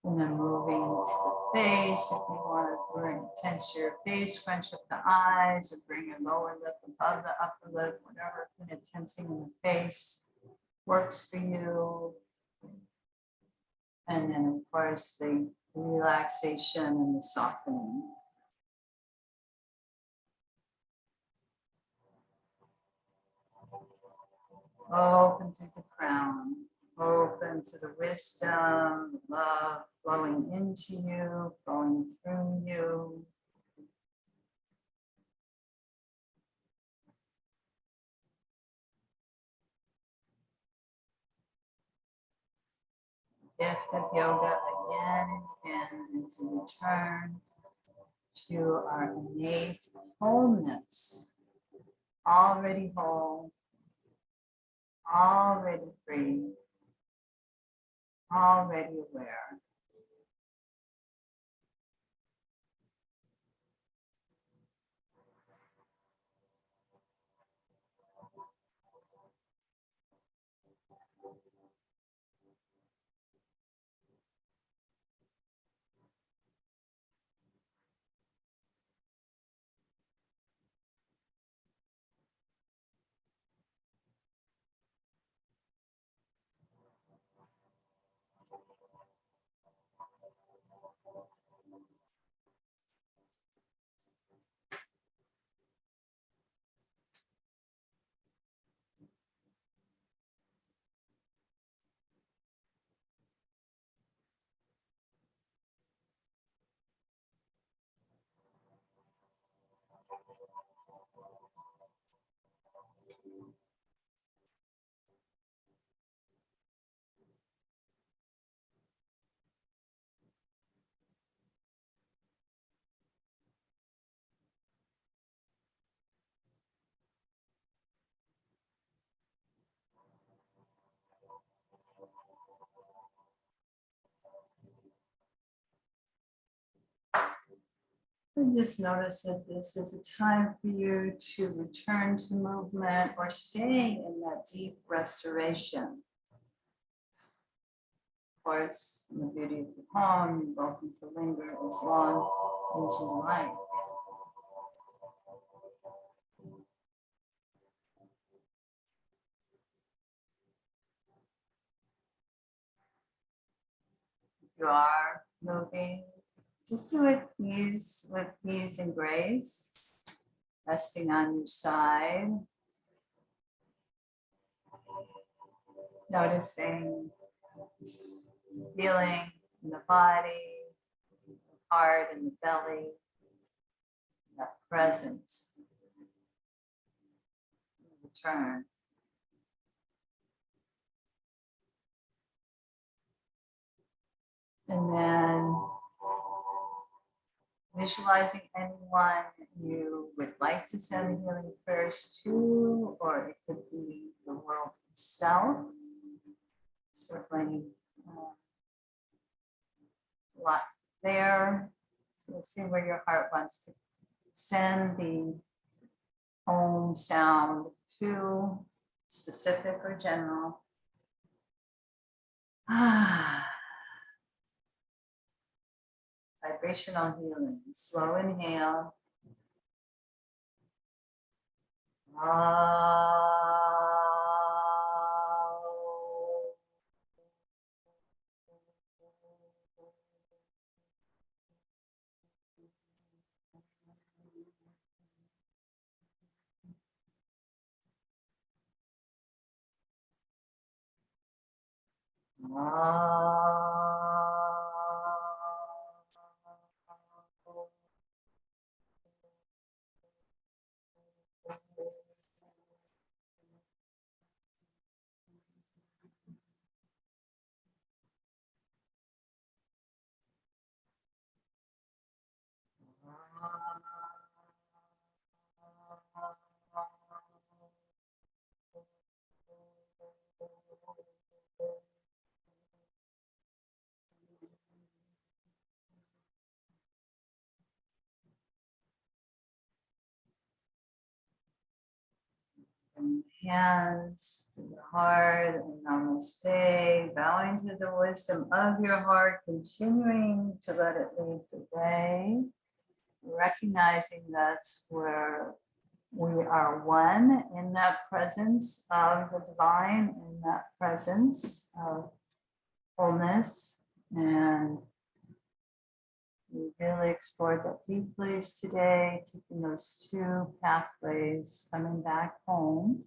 And then moving to the face, if you want to tense your face, scrunch up the eyes, or bring your lower lip above the upper lip, whatever kind of tensing in the face works for you. And then, of course, the relaxation and the softening. Open to the crown, open to the wisdom, love flowing into you, flowing through you. Gift of yoga again and again, and to return to our innate wholeness, already whole, already free, already aware. And just notice that this is a time for you to return to movement or staying in that deep restoration. Of course, in the beauty of the poem, you're welcome to linger as long as you like. If you are moving, just do it with ease and grace, resting on your side. Noticing this feeling in the body, the heart and the belly, that presence. Return. And then visualizing anyone you would like to send healing prayers to, or it could be the world itself. Certainly a lot there. So let's see where your heart wants to send the Om sound to, specific or general. Vibrational healing. Slow inhale. And hands to the heart and namaste, bowing to the wisdom of your heart, continuing to let it lead the way, recognizing that's where we are one in that presence of the divine, in that presence of wholeness. And we really explored that deeply today, taking those two pathways, coming back home.